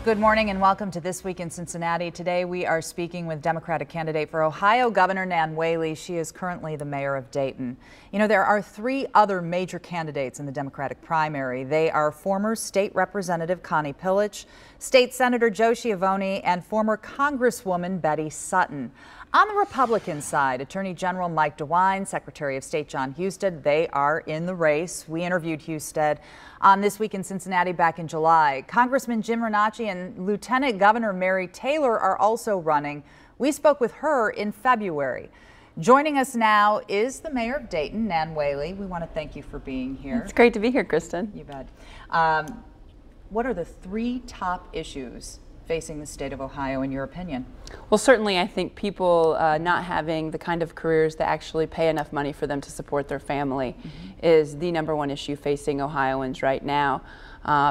Good morning and welcome to This Week in Cincinnati. Today we are speaking with Democratic candidate for Ohio Governor Nan Whaley. She is currently the mayor of Dayton. You know, there are three other major candidates in the Democratic primary. They are former State Representative Connie Pillich, State Senator Joe Schiavone, and former Congresswoman Betty Sutton. On the Republican side, Attorney General Mike DeWine, Secretary of State John Husted, they are in the race. We interviewed Husted on This Week in Cincinnati back in July. Congressman Jim Renacci and Lieutenant Governor Mary Taylor are also running. We spoke with her in February. Joining us now is the mayor of Dayton, Nan Whaley. We want to thank you for being here. It's great to be here, Kristen. You bet. What are the three top issues facing the state of Ohio, in your opinion? Well, certainly I think people not having the kind of careers that actually pay enough money for them to support their family is the #1 issue facing Ohioans right now.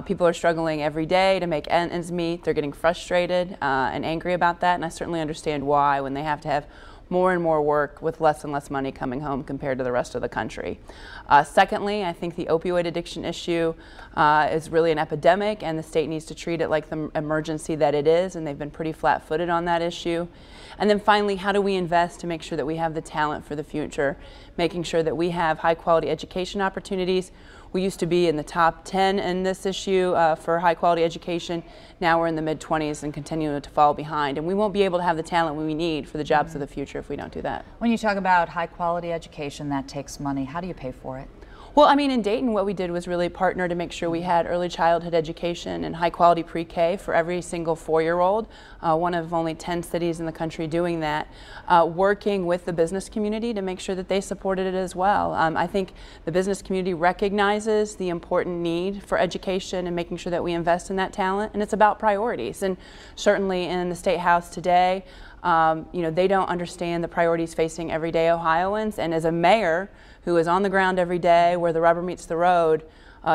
People are struggling every day to make ends meet. They're getting frustrated and angry about that, and I certainly understand why when they have to have more and more work with less and less money coming home compared to the rest of the country. Secondly, I think the opioid addiction issue is really an epidemic, and the state needs to treat it like the emergency that it is, and they've been pretty flat-footed on that issue. And then finally, how do we invest to make sure that we have the talent for the future, making sure that we have high-quality education opportunities. We used to be in the top 10 in this issue for high-quality education. Now we're in the mid-20s and continue to fall behind. And we won't be able to have the talent we need for the jobs of the future if we don't do that. When you talk about high-quality education, that takes money. How do you pay for it? Well, I mean, in Dayton, what we did was really partner to make sure we had early childhood education and high-quality pre-K for every single 4-year-old, one of only 10 cities in the country doing that, working with the business community to make sure that they supported it as well. I think the business community recognizes the important need for education and making sure that we invest in that talent, and it's about priorities. And certainly in the State House today, you know, they don't understand the priorities facing everyday Ohioans, and as a mayor who is on the ground every day where the rubber meets the road,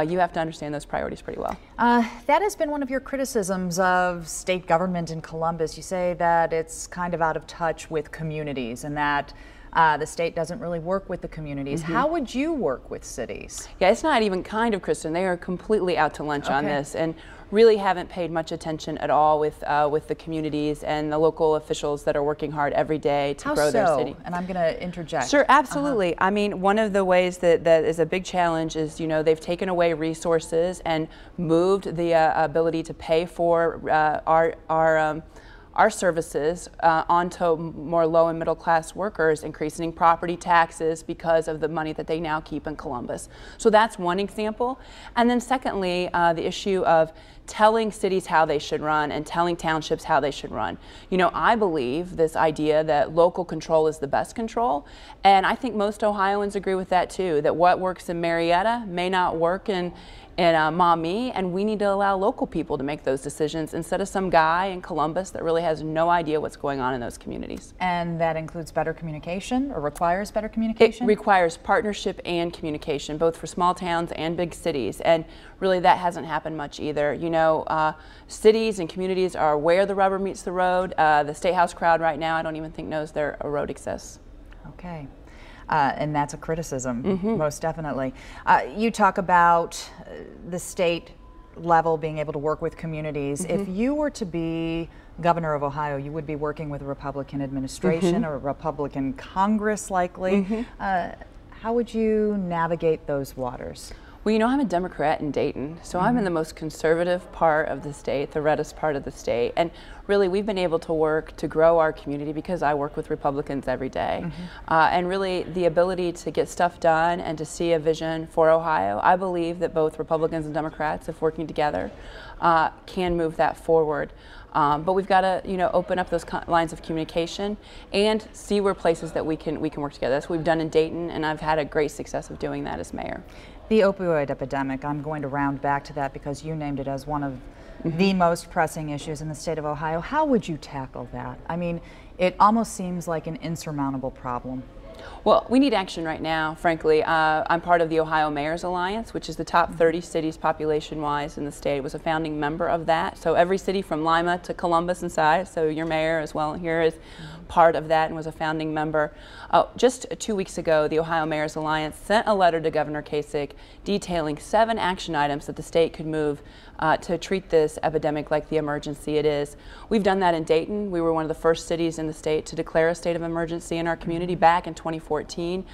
you have to understand those priorities pretty well. That has been one of your criticisms of state government in Columbus. You say that it's kind of out of touch with communities and that the state doesn't really work with the communities. How would you work with cities? Yeah, it's not even kind of, Kristen. They are completely out to lunch on this and really haven't paid much attention at all with the communities and the local officials that are working hard every day to grow their city. And I'm going to interject. Sure, absolutely. I mean, one of the ways that is a big challenge is, you know, they've taken away resources and moved the ability to pay for our services onto more low and middle class workers, increasing property taxes because of the money that they now keep in Columbus. So that's one example. And then secondly, the issue of telling cities how they should run and telling townships how they should run. You know, I believe this idea that local control is the best control, and I think most Ohioans agree with that too, that what works in Marietta may not work in Maumee, and we need to allow local people to make those decisions instead of some guy in Columbus that really has no idea what's going on in those communities. And that includes better communication, or requires better communication? It requires partnership and communication, both for small towns and big cities, and really that hasn't happened much either. You know, cities and communities are where the rubber meets the road. The State House crowd right now, I don't even think knows a road exists. Okay. And that's a criticism, most definitely. You talk about the state level being able to work with communities. If you were to be governor of Ohio, you would be working with a Republican administration or a Republican Congress likely. How would you navigate those waters? Well, you know, I'm a Democrat in Dayton, so I'm in the most conservative part of the state, the reddest part of the state. And really, we've been able to work to grow our community because I work with Republicans every day. And really, the ability to get stuff done and to see a vision for Ohio, I believe that both Republicans and Democrats, if working together, can move that forward. But we've got to, you know, open up those lines of communication and see where places that we can work together. That's what we've done in Dayton, and I've had a great success of doing that as mayor. The opioid epidemic, I'm going to round back to that because you named it as one of the most pressing issues in the state of Ohio. How would you tackle that? I mean, it almost seems like an insurmountable problem. Well, we need action right now, frankly. I'm part of the Ohio Mayors Alliance, which is the top 30 cities population-wise in the state. I was a founding member of that. So every city from Lima to Columbus inside, so your mayor as well here is part of that and was a founding member. Just 2 weeks ago, the Ohio Mayors Alliance sent a letter to Governor Kasich detailing 7 action items that the state could move to treat this epidemic like the emergency it is. We've done that in Dayton. We were one of the first cities in the state to declare a state of emergency in our community back in 2014.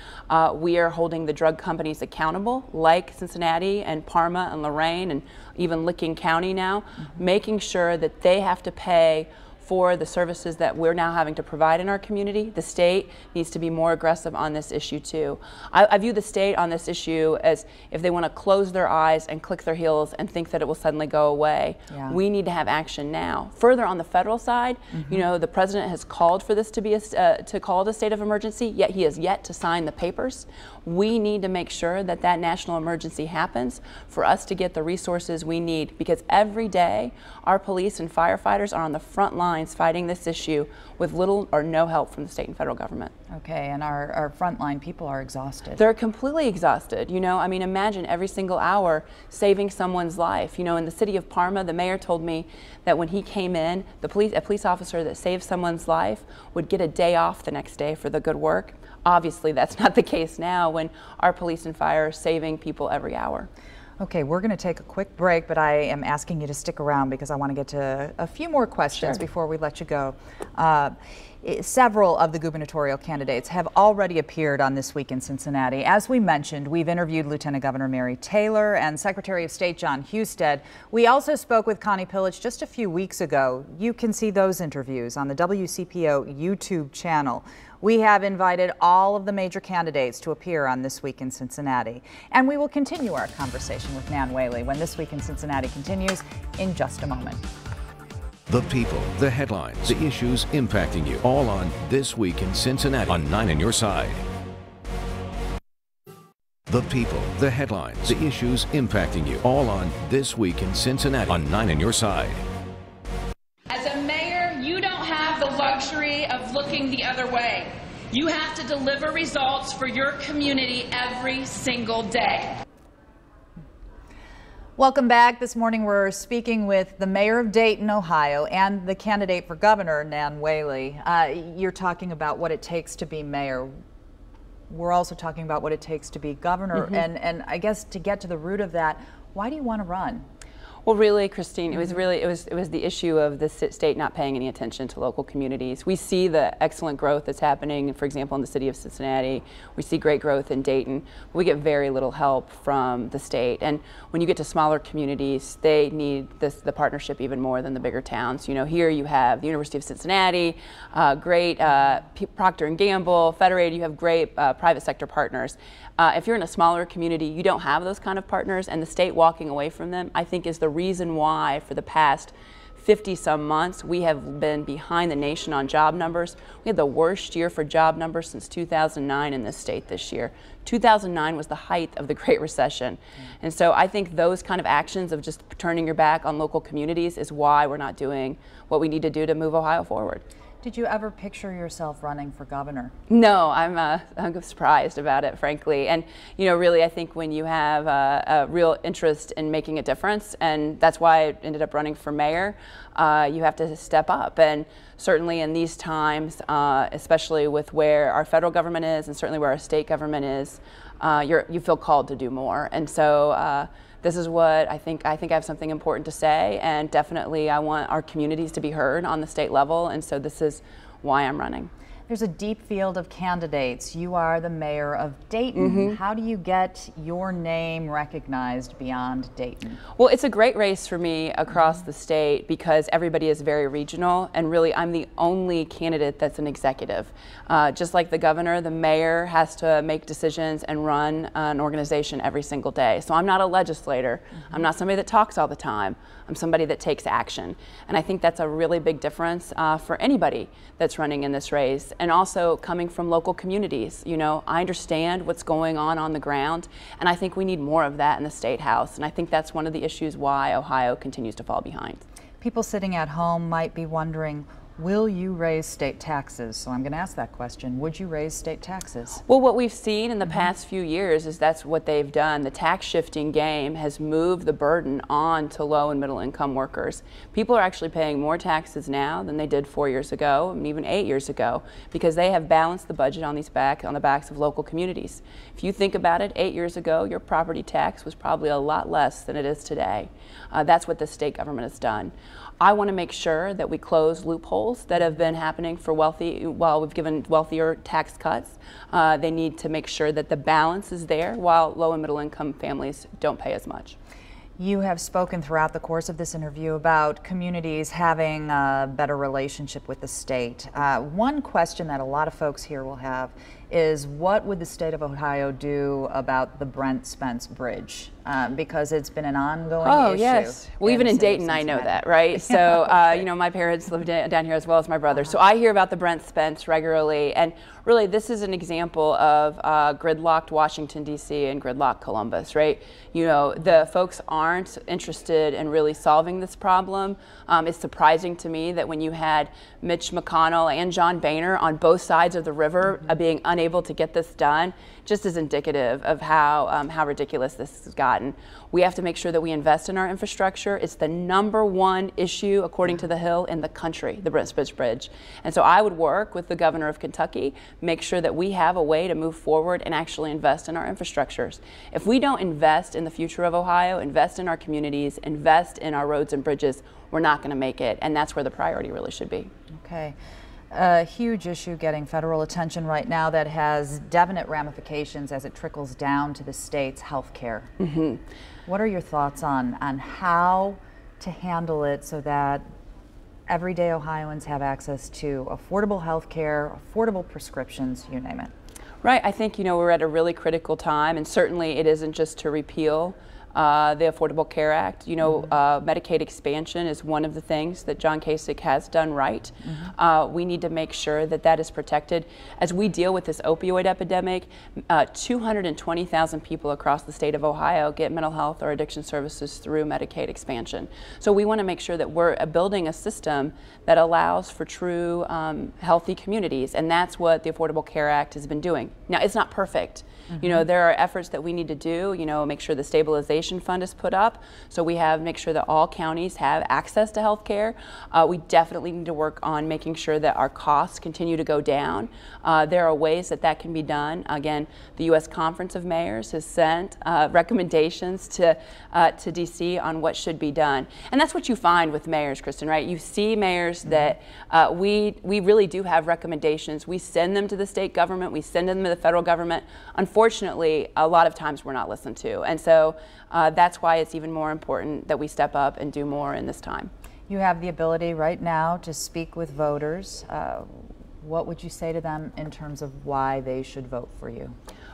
We are holding the drug companies accountable, like Cincinnati and Parma and Lorain and even Licking County now, making sure that they have to pay for the services that we're now having to provide in our community. The state needs to be more aggressive on this issue too. I view the state on this issue as if they want to close their eyes and click their heels and think that it will suddenly go away. Yeah. We need to have action now. Further on the federal side, you know, the president has called for this to be to call it a state of emergency, yet he has yet to sign the papers. We need to make sure that that national emergency happens for us to get the resources we need, because every day our police and firefighters are on the front lines fighting this issue with little or no help from the state and federal government. Okay, and our frontline people are exhausted. They're completely exhausted. You know, I mean, imagine every single hour saving someone's life. You know, in the city of Parma, the mayor told me that when he came in, a police officer that saved someone's life would get a day off the next day for the good work. Obviously, that's not the case now when our police and fire are saving people every hour. Okay, we're going to take a quick break, but I am asking you to stick around because I want to get to a few more questions before we let you go. Several of the gubernatorial candidates have already appeared on This Week in Cincinnati. As we mentioned, we've interviewed Lieutenant Governor Mary Taylor and Secretary of State John Husted. We also spoke with Connie Pillage just a few weeks ago. You can see those interviews on the WCPO YouTube channel. We have invited all of the major candidates to appear on This Week in Cincinnati. And we will continue our conversation with Nan Whaley when This Week in Cincinnati continues in just a moment. The people, the headlines, the issues impacting you, all on This Week in Cincinnati on 9 on Your Side. The people, the headlines, the issues impacting you, all on This Week in Cincinnati on 9 on Your Side. As a mayor, you don't have the luxury of looking the other way. You have to deliver results for your community every single day. Welcome back. This morning we're speaking with the mayor of Dayton, Ohio, and the candidate for governor, Nan Whaley. You're talking about what it takes to be mayor. We're also talking about what it takes to be governor. And I guess to get to the root of that, why do you want to run? Well, really, Christine, it was the issue of the state not paying any attention to local communities. We see the excellent growth that's happening, for example, in the city of Cincinnati. We see great growth in Dayton. We get very little help from the state. And when you get to smaller communities, they need the partnership even more than the bigger towns. You know, here you have the University of Cincinnati, great Procter & Gamble, Federated. You have great private sector partners. If you're in a smaller community, you don't have those kind of partners, and the state walking away from them, I think, is the reason why for the past 50-some months we have been behind the nation on job numbers. We had the worst year for job numbers since 2009 in this state this year. 2009 was the height of the Great Recession. And so I think those kind of actions of just turning your back on local communities is why we're not doing what we need to do to move Ohio forward. Did you ever picture yourself running for governor? No, I'm surprised about it, frankly. And, you know, really, I think when you have a real interest in making a difference, and that's why I ended up running for mayor, you have to step up. And certainly in these times, especially with where our federal government is and certainly where our state government is, you feel called to do more. And so this is what I think I have something important to say, and definitely I want our communities to be heard on the state level, and so this is why I'm running. There's a deep field of candidates. You are the mayor of Dayton. How do you get your name recognized beyond Dayton? Well, it's a great race for me across the state because everybody is very regional, and really I'm the only candidate that's an executive. Just like the governor, the mayor has to make decisions and run an organization every single day. So I'm not a legislator. I'm not somebody that talks all the time. I'm somebody that takes action. And I think that's a really big difference for anybody that's running in this race. And also coming from local communities. You know, I understand what's going on the ground, and I think we need more of that in the State House. And I think that's one of the issues why Ohio continues to fall behind. People sitting at home might be wondering, Will you raise state taxes? So I'm going to ask that question. Would you raise state taxes? Well, what we've seen in the past few years is that's what they've done. The tax shifting game has moved the burden on to low and middle income workers. People are actually paying more taxes now than they did 4 years ago and even 8 years ago because they have balanced the budget on the backs of local communities. If you think about it, 8 years ago, your property tax was probably a lot less than it is today. That's what the state government has done. I want to make sure that we close loopholes that have been happening for while we've given wealthier tax cuts. They need to make sure that the balance is there while low and middle income families don't pay as much. You have spoken throughout the course of this interview about communities having a better relationship with the state. One question that a lot of folks here will have is, what would the state of Ohio do about the Brent Spence Bridge? Because it's been an ongoing issue. Oh, yes. Well, even in Dayton, I know that, right? So, you know, my parents live down here as well as my brother. So I hear about the Brent Spence regularly. And really, this is an example of gridlocked Washington, D.C. and gridlocked Columbus, right? You know, the folks aren't interested in really solving this problem. It's surprising to me that when you had Mitch McConnell and John Boehner on both sides of the river being unable to get this done, just is indicative of how ridiculous this has gotten. We have to make sure that we invest in our infrastructure. It's the #1 issue, according to The Hill, in the country, the Brent Spence Bridge. And so I would work with the governor of Kentucky, make sure that we have a way to move forward and actually invest in our infrastructures. If we don't invest in the future of Ohio, invest in our communities, invest in our roads and bridges, we're not going to make it. And that's where the priority really should be. Okay. A huge issue getting federal attention right now that has definite ramifications as it trickles down to the state's health care. What are your thoughts on how to handle it so that everyday Ohioans have access to affordable health care, affordable prescriptions, you name it? Right. I think, you know, we're at a really critical time, and certainly it isn't just to repeal the Affordable Care Act. You know, Medicaid expansion is one of the things that John Kasich has done right. We need to make sure that that is protected. As we deal with this opioid epidemic, 220,000 people across the state of Ohio get mental health or addiction services through Medicaid expansion. So we want to make sure that we're building a system that allows for true healthy communities, and that's what the Affordable Care Act has been doing. Now, it's not perfect. You know, there are efforts that we need to do, you know, make sure the stabilization fund is put up, so we make sure that all counties have access to health care. We definitely need to work on making sure that our costs continue to go down. There are ways that that can be done. Again, the U.S. Conference of Mayors has sent recommendations to D.C. on what should be done. And that's what you find with mayors, Kristen, right? You see mayors that we really do have recommendations. We send them to the state government, we send them to the federal government. Unfortunately, a lot of times we're not listened to. And so that's why it's even more important that we step up and do more in this time. You have the ability right now to speak with voters. What would you say to them in terms of why they should vote for you?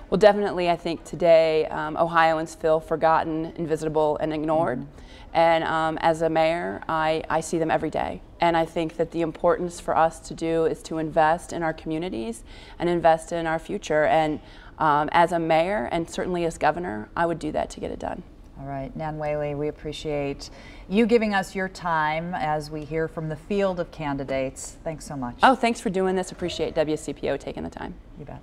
Well, definitely, I think today Ohioans feel forgotten, invisible, and ignored. And as a mayor, I see them every day. And I think that the importance for us to do is to invest in our communities and invest in our future. And as a mayor, and certainly as governor, I would do that to get it done. All right, Nan Whaley, we appreciate you giving us your time as we hear from the field of candidates. Thanks so much. Oh, thanks for doing this. Appreciate WCPO taking the time. You bet.